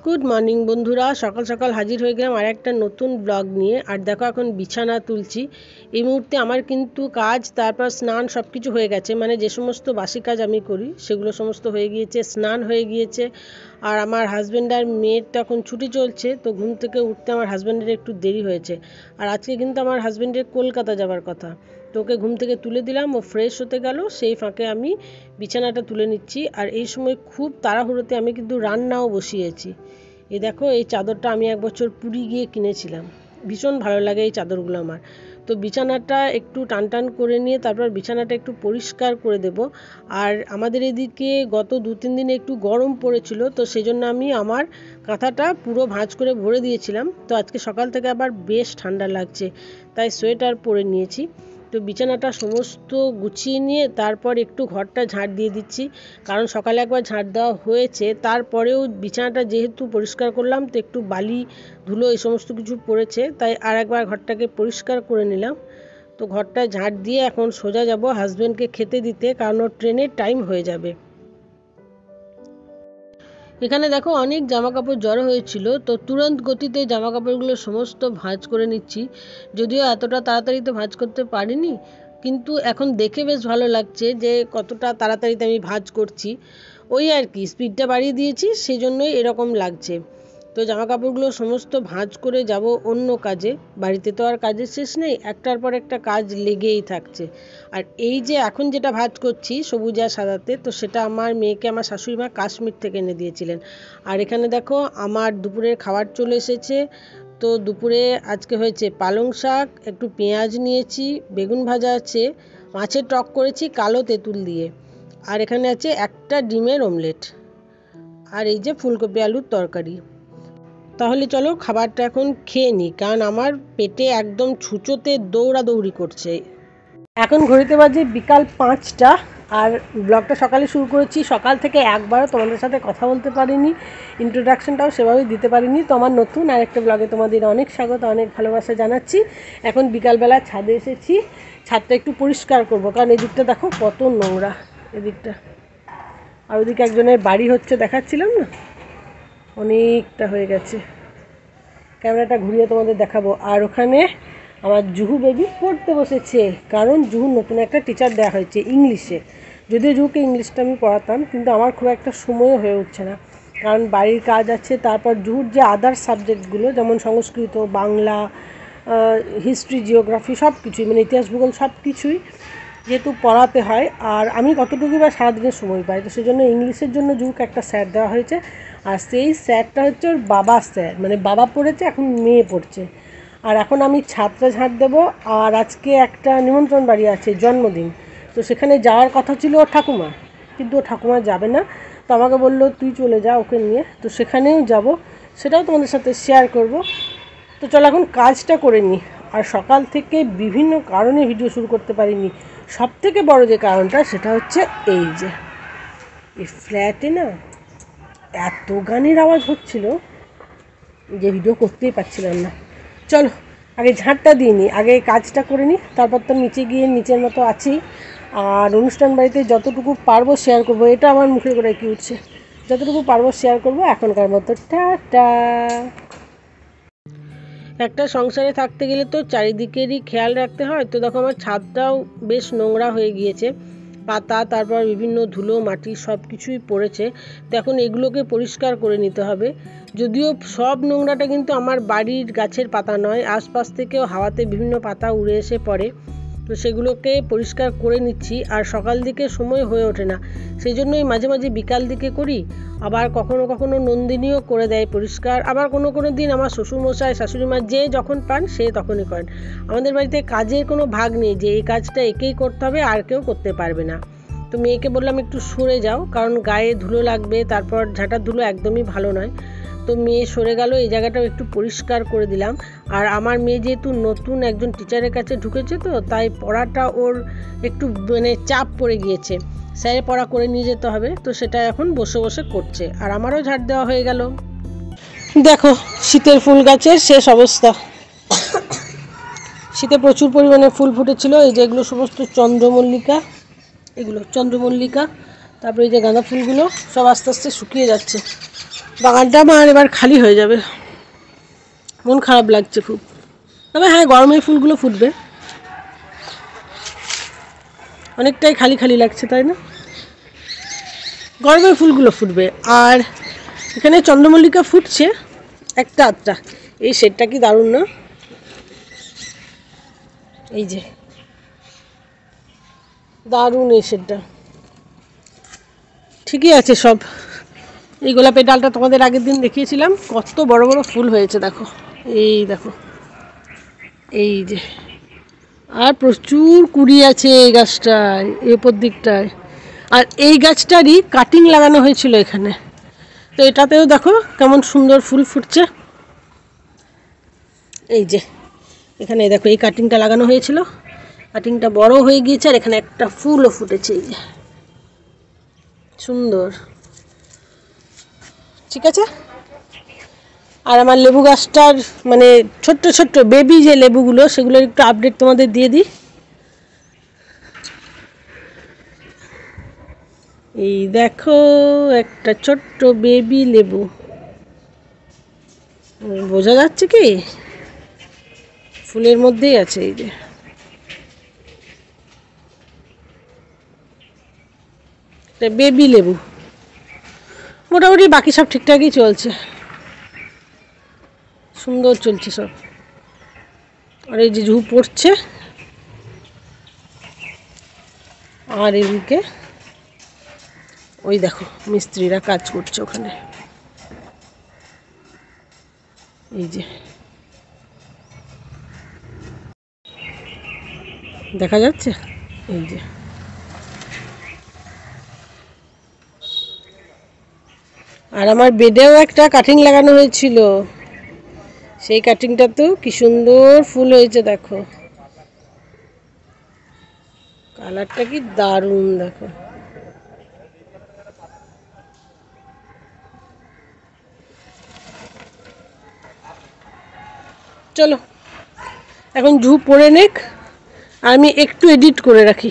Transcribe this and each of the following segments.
Good morning बंधुरा सकाल सकाल हाजिर हो गए एक नतून ब्लग निये और देखो एखन बिछाना तुलছি এই মুহূর্তে আমার কিন্তু কাজ তারপর স্নান সবকিছু হয়ে গেছে মানে যে সমস্ত বাসি কাজ আমি করি সেগুলো সমস্ত হয়ে গিয়েছে স্নান হয়ে গিয়েছে আর আমার হাজবেন্ড আর মেয়ের তখন ছুটি চলছে তো ঘুম থেকে উঠতে আমার হাজবেন্ডের একটু দেরি হয়েছে আর আজকে কিন্তু আমার হাজবেন্ডের কলকাতা যাওয়ার কথা তো ওকে ঘুম থেকে তুলে দিলাম ও ফ্রেশ হতে গেল সেই ফাঁকে আমি বিছানাটা তুলে নিচ্ছি আর এই সময় খুব তাড়াহুড়োতে আমি কিন্তু রান্নাও বসিয়েছি এই দেখো এই চাদরটা আমি এক বছর পুরী গিয়ে কিনেছিলাম ভীষণ ভালো লাগে এই চাদরগুলো আমার তো বিছানাটা একটু টানটান করে নিয়ে তারপর বিছানাটা একটু পরিষ্কার করে দেব আর আমাদের এদিকে গত 2-3 দিনে একটু গরম পড়েছিল তো সেজন্য আমি আমার কাঁথাটা পুরো ভাঁজ করে ভরে দিয়েছিলাম তো আজকে সকাল থেকে আবার বেশ ঠান্ডা লাগছে তাই সোয়েটার পরে নিয়েছি তো বিছানাটা সমস্ত গুছিয়ে নিয়ে তারপর একটু ঘরটা ঝাড় দিয়ে দিচ্ছি কারণ সকালে একবার ঝাড় দেওয়া হয়েছে তারপরেও বিছানাটা যেহেতু পরিষ্কার করলাম তো একটু বালি ধুলো এই সমস্ত কিছু পড়েছে তাই আর একবার ঘরটাকে পরিষ্কার করে নিলাম তো ঘরটা ঝাড় দিয়ে এখন সোজা যাব হাজবেন্ডকে খেতে দিতে কারণ ওর ট্রেনের টাইম হয়ে যাবে এখানে দেখো অনেক জামা কাপড় জড়ো হয়েছিল তো তুরন্ত গতিতে জামা কাপড়গুলো সমস্ত ভাঁজ করে নিচ্ছি যদিও এতটা তাড়াতাড়ি তো ভাঁজ করতে পারিনি কিন্তু এখন দেখে বেশ ভালো লাগছে যে কতটা তাড়াতাড়িতে আমি ভাঁজ করছি ওই আর কি স্পিডটা বাড়িয়ে দিয়েছি সেই জন্যই এরকম লাগছে তো জামা কাপড়গুলো সমস্ত ভাঁজ করে যাব অন্য কাজে বাড়িতে তো আর কাজের শেষ নেই একটার পর একটা কাজ লেগেই থাকছে আর এই যে এখন যেটা ভাঁজ করছি সবুজ আর সাদাতে তো সেটা আমার মেয়েকে আমার শাশুড়ি মা কাশ্মীর থেকে এনে দিয়েছিলেন আর এখানে দেখো আমার দুপুরের খাবার চলে এসেছে তো দুপুরে আজকে হয়েছে পালং শাক একটু পেঁয়াজ নিয়েছি বেগুন ভাজা আছে মাছের টক করেছি কালো তেঁতুল দিয়ে আর এখানে আছে একটা ডিমের অমলেট আর এই যে ফুলকপি আলুর তরকারি তাহলে চলো খাবারটা এখন খেয়ে নিই কারণ আমার পেটে একদম ছুঁচোতে দৌড়াদৌড়ি করছে এখন ঘড়িতে বাজে বিকাল 5টা আর ব্লগটা সকালে শুরু করেছি সকাল থেকে একবারও তোমাদের সাথে কথা বলতে পারিনি ইন্ট্রোডাকশনটাও সেভাবেই দিতে পারিনি তো আমার নতুন আরেকটা ব্লগে তোমাদের অনেক স্বাগত অনেক ভালোবাসা জানাচ্ছি এখন বিকালবেলা ছাদে এসেছি ছাদটা একটু পরিষ্কার করব কারণ এদিকটা দেখো কত নোংরা এদিকটা আর ওদিকে একজনের বাড়ি হচ্ছে দেখাচ্ছিলাম না অনেকটা হয়ে গেছে ক্যামেরাটা ঘুরিয়ে তোমাদের দেখাবো আর ওখানে আমার জুহু বেবি পড়তে বসেছে কারণ জুহু নতুন একটা টিচার দেওয়া হয়েছে ইংলিশে যদিও জুহুকে ইংলিশটা আমি পড়াতাম কিন্তু আমার খুব একটা সময়ও হয়ে উঠছে না কারণ বাড়ির কাজ আছে তারপর জুহুর যে আদার সাবজেক্টগুলো যেমন সংস্কৃত বাংলা হিস্ট্রি জিওগ্রাফি সব কিছুই মানে ইতিহাস ভূগোল সব কিছুই যেহেতু পড়াতে হয় আর আমি কতটুকু বা সারাদিনের সময় পাই তো সেই জন্য ইংলিশের জন্য জুহুকে একটা স্যার দেওয়া হয়েছে আর সেই স্যারটা হচ্ছে ওর বাবা স্যার মানে বাবা পড়েছে এখন মেয়ে পড়ছে আর এখন আমি ছাদটা ঝাড় দেবো আর আজকে একটা নিমন্ত্রণ বাড়ি আছে জন্মদিন তো সেখানে যাওয়ার কথা ছিল ওর ঠাকুমা কিন্তু ও ঠাকুমা যাবে না তো আমাকে বললো তুই চলে যা ওকে নিয়ে তো সেখানেও যাব সেটাও তোমাদের সাথে শেয়ার করব তো চলো এখন কাজটা করে নিই আর সকাল থেকে বিভিন্ন কারণে ভিডিও শুরু করতে পারিনি সবথেকে বড় যে কারণটা সেটা হচ্ছে এই যে এই ফ্ল্যাটে না এত গানের আওয়াজ হচ্ছিল যে ভিডিও করতেই পারছিলাম না চলো আগে ঝাঁটটা দিয়ে নিই আগে কাজটা করে নিই তারপর তো নিচে গিয়ে নিচের মতো আছি আর অনুষ্ঠান বাড়িতে যতটুকু পারবো শেয়ার করবো এটা আমার মুখের করে কি উঠছে যতটুকু পারবো শেয়ার করবো এখনকার মতো টাটা একটা সংসারে থাকতে গেলে তো চারিদিকেরই খেয়াল রাখতে হয় তো দেখো আমার ছাদটাও বেশ নোংরা হয়ে গিয়েছে পাতা তারপর বিভিন্ন ধুলো মাটি সব কিছুই পড়েছে তো এখন এগুলোকে পরিষ্কার করে নিতে হবে যদিও সব নোংরাটা কিন্তু আমার বাড়ির গাছের পাতা নয় আশপাশ থেকেও হাওয়াতে বিভিন্ন পাতা উড়ে এসে পড়ে তো সেগুলোকে পরিষ্কার করে নিচ্ছি আর সকাল দিকে সময় হয়ে ওঠে না সেই জন্যই মাঝে মাঝে বিকাল দিকে করি আবার কখনো কখনো নন্দিনীও করে দেয় পরিষ্কার আবার কোনো কোনো দিন আমার শ্বশুরমশাই শাশুড়ি মা যে যখন পান সে তখনই করেন আমাদের বাড়িতে কাজের কোনো ভাগ নেই যে এই কাজটা একেই করতে হবে আর কেউ করতে পারবে না তো মেয়েকে বললাম একটু সরে যাও কারণ গায়ে ধুলো লাগবে তারপর ঝাঁটার ধুলো একদমই ভালো নয় তো মেয়ে সরে গেল এই জায়গাটাও একটু পরিষ্কার করে দিলাম আর আমার মেয়ে যেহেতু নতুন একজন টিচারের কাছে ঢুকেছে তো তাই পড়াটা ওর একটু মানে চাপ পড়ে গিয়েছে স্যারের পড়া করে নিয়ে যেতে হবে তো সেটা এখন বসে বসে করছে আর আমারও ঝাড় দেওয়া হয়ে গেল দেখো শীতের ফুল গাছের শেষ অবস্থা শীতে প্রচুর পরিমাণে ফুল ফুটেছিল এই যে এগুলো সমস্ত চন্দ্রমল্লিকা এগুলো চন্দ্রমল্লিকা তারপরে এই যে গাঁদা ফুলগুলো সব আস্তে আস্তে শুকিয়ে যাচ্ছে বাগানটা আমার এবার খালি হয়ে যাবে, মন খারাপ লাগছে খুব। তবে হ্যাঁ, গরমে ফুলগুলো ফুটবে, অনেকটাই খালি খালি লাগছে তাই না? গরমে ফুলগুলো ফুটবে। আর এখানে চন্দ্রমল্লিকা ফুটছে একটা আধটা। এই শেডটা কি দারুণ না? এই যে দারুণ এই শেডটা, ঠিকই আছে সব। এই গোলাপের ডালটা তোমাদের আগের দিন দেখিয়েছিলাম, কত বড় বড় ফুল হয়েছে দেখো, এই দেখো, এই যে। আর প্রচুর কুড়ি আছে এই গাছটায়, এই উপর দিকটায়। আর এই গাছটারই কাটিং লাগানো হয়েছিল এখানে, তো এটাতেও দেখো কেমন সুন্দর ফুল ফুটছে। এই যে এখানে দেখো, এই কাটিংটা লাগানো হয়েছিল, কাটিংটা বড় হয়ে গিয়েছে, আর এখানে একটা ফুলও ফুটেছে, এই যে সুন্দর। ঠিক আছে। আর আমার লেবু গাছটার মানে ছোট্ট ছোট্ট বেবি যে লেবুগুলো, সেগুলোর একটু আপডেট তোমাদের দিয়ে দিই। এই দেখো একটা ছোট্ট বেবি লেবু, বোঝা যাচ্ছে কি? ফুলের মধ্যেই আছে, এই যে একটা বেবি লেবু। মোটামুটি বাকি সব ঠিকঠাকই চলছে, সুন্দর চলছে সব। আর এই যে ঝু পড়ছে, আর এদিকে ওই দেখো মিস্ত্রিরা কাজ করছে ওখানে, এই যে দেখা যাচ্ছে, এই যে। আর আমার বেডেও একটা কাটিং লাগানো হয়েছিল, সেই কাটিংটা তো কি সুন্দর ফুল হয়েছে দেখো, কালারটা কি দারুণ দেখো। চলো এখন ঝু পড়ে নেক, আমি একটু এডিট করে রাখি।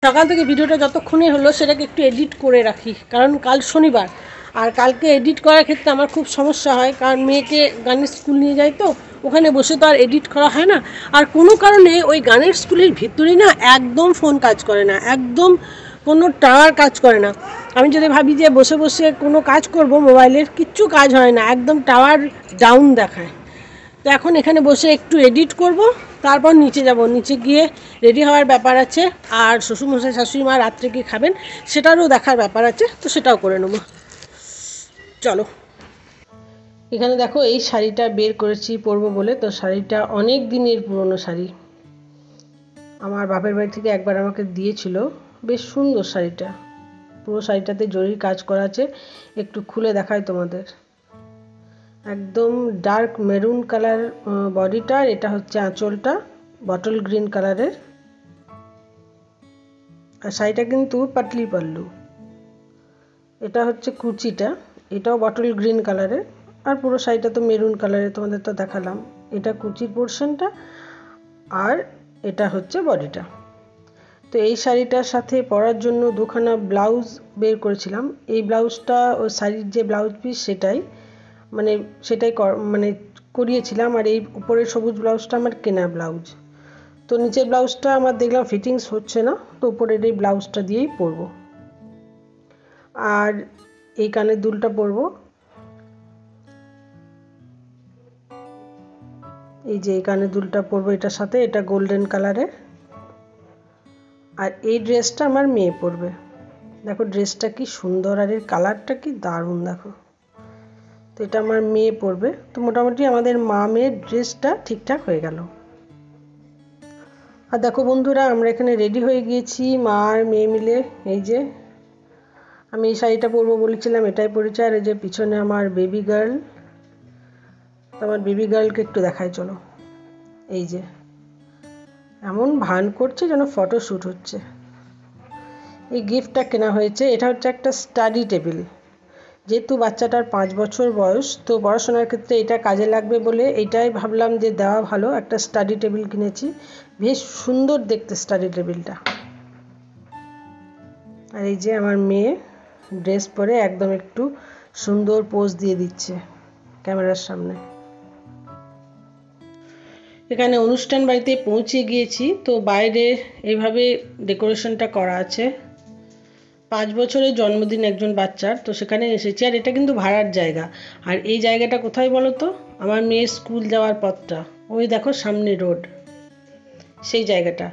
সকাল থেকে ভিডিওটা যতক্ষণে হলো সেটাকে একটু এডিট করে রাখি, কারণ কাল শনিবার, আর কালকে এডিট করার ক্ষেত্রে আমার খুব সমস্যা হয়, কারণ মেয়েকে গানের স্কুল নিয়ে যাই, তো ওখানে বসে তো আর এডিট করা হয় না। আর কোনো কারণে ওই গানের স্কুলের ভিতরে না একদম ফোন কাজ করে না, একদম কোনো টাওয়ার কাজ করে না। আমি যদি ভাবি যে বসে বসে কোনো কাজ করব মোবাইলের, কিচ্ছু কাজ হয় না, একদম টাওয়ার ডাউন দেখায়। তো এখন এখানে বসে একটু এডিট করব, তারপর নিচে যাব, নিচে গিয়ে রেডি হওয়ার ব্যাপার আছে। আর শ্বশুরমশাই শাশুড়ি মা রাত্রে কি খাবেন সেটারও দেখার ব্যাপার আছে, তো সেটাও করে নেব। চলো। এখানে দেখো এই শাড়িটা বের করেছি পরবো বলে, তো শাড়িটা অনেক দিনের পুরনো শাড়ি, আমার বাপের বাড়ি থেকে একবার আমাকে দিয়েছিল। বেশ সুন্দর শাড়িটা, পুরো শাড়িটাতে জরির কাজ করা আছে, একটু খুলে দেখায় তোমাদের। একদম ডার্ক মেরুন কালার বডিটার, এটা হচ্ছে আঁচলটা বটল গ্রিন কালারের। আর শাড়িটা কিন্তু পাতলি পাল্লু। এটা হচ্ছে কুচিটা, এটাও বটল গ্রিন কালারের। আর পুরো শাড়িটা তো মেরুন কালারের, তোমাদের তো দেখালাম। এটা কুচির পোর্শনটা, আর এটা হচ্ছে বডিটা। তো এই শাড়িটার সাথে পরার জন্য দুখানা ব্লাউজ বের করেছিলাম। এই ব্লাউজটা ওই শাড়ির যে ব্লাউজ পিস সেটাই মানে করিয়েছিলাম। আর এই উপরের সবুজ ব্লাউজটা আমার কেনা ব্লাউজ। তো নিচের ব্লাউজটা আমার দেখলাম ফিটিংস হচ্ছে না, তো উপরের এই ব্লাউজটা দিয়েই পরবো। আর এই কানের দুলটা পরবো, এই যে এই কানের দুলটা পরবো এটার সাথে, এটা গোল্ডেন কালারের। আর এই ড্রেসটা আমার মেয়ে পরবে, দেখো ড্রেসটা কি সুন্দর, আর এর কালারটা কি দারুণ দেখো। তো এটা আমার মেয়ে পরবে। তো মোটামুটি আমাদের মা মেয়ের ড্রেসটা ঠিকঠাক হয়ে গেল। আর দেখো বন্ধুরা, আমরা এখানে রেডি হয়ে গিয়েছি মা আর মেয়ে মিলে। এই যে আমি এই শাড়িটা পরবো বলেছিলাম, এটাই পরেছি। আর এই যে পিছনে আমার বেবি গার্ল, তো আমার বেবি গার্লকে একটু দেখাই চলো। এই যে এমন ভান করছে যেন ফটো শ্যুট হচ্ছে। এই গিফটটা কেনা হয়েছে, এটা হচ্ছে একটা স্টাডি টেবিল। যেহেতু বাচ্চাটার 5 বছর বয়স, তো পড়াশোনার ক্ষেত্রে এটা কাজে লাগবে বলে এইটাই ভাবলাম যে দেওয়া ভালো। একটা স্টাডি টেবিল কিনেছি, বেশ সুন্দর দেখতে স্টাডি টেবিলটা। আর এই যে আমার মেয়ে ড্রেস পরে একদম একটু সুন্দর পোজ দিয়ে দিচ্ছে ক্যামেরার সামনে। এখানে অনুষ্ঠান বাড়িতে পৌঁছে গিয়েছি। তো বাইরে এইভাবে ডেকোরেশনটা করা আছে। 5 বছরের জন্মদিন একজন বাচ্চার, তো সেখানে এসেছি। আর এটা কিন্তু ভাড়ার জায়গা। আর এই জায়গাটা কোথায় বলো তো? আমার মেয়ের স্কুল যাওয়ার পথটা, ওই দেখো সামনে রোড, সেই জায়গাটা।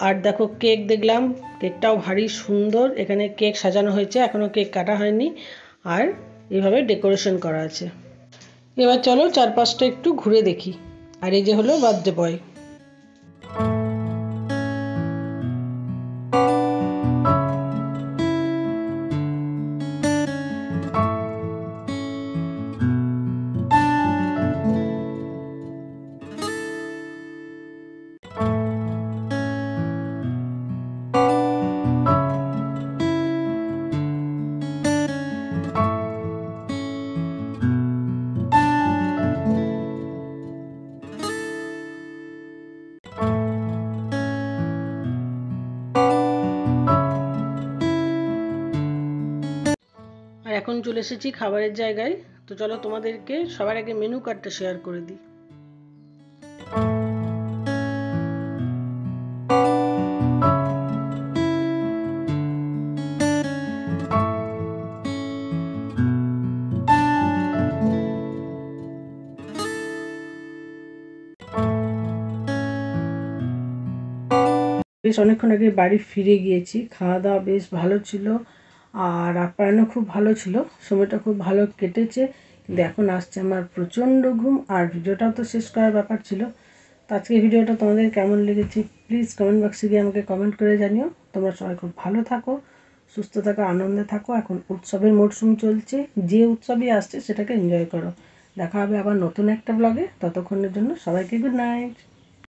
আর দেখো কেক দেখলাম, কেকটাও ভারী সুন্দর। এখানে কেক সাজানো হয়েছে, এখনও কেক কাটা হয়নি। আর এইভাবে ডেকোরেশন করা আছে। এবার চলো চারপাশটা একটু ঘুরে দেখি। আর এই যে হলো বার্থডে বয়। আর এখন চলে এসেছি খাবারের জায়গায়। তো চলো তোমাদেরকে সবার আগে মেনু কার্ডটা শেয়ার করে দিই। বেশ অনেকক্ষণ আগে বাড়ি ফিরে গিয়েছি। খাওয়া দাওয়া বেশ ভালো ছিল, আর আপ্যায়নও খুব ভালো ছিল। সময়টা খুব ভালো কেটেছে, কিন্তু এখন আসছে আমার প্রচণ্ড ঘুম। আর ভিডিওটাও তো শেষ করার ব্যাপার ছিল। তো আজকে ভিডিওটা তোমাদের কেমন লেগেছে প্লিজ কমেন্ট বক্সে গিয়ে আমাকে কমেন্ট করে জানিও। তোমরা সবাই খুব ভালো থাকো, সুস্থ থাকো, আনন্দে থাকো। এখন উৎসবের মরশুম চলছে, যে উৎসবই আসছে সেটাকে এনজয় করো। দেখা হবে আবার নতুন একটা ব্লগে। ততক্ষণের জন্য সবাইকে গুড নাইট।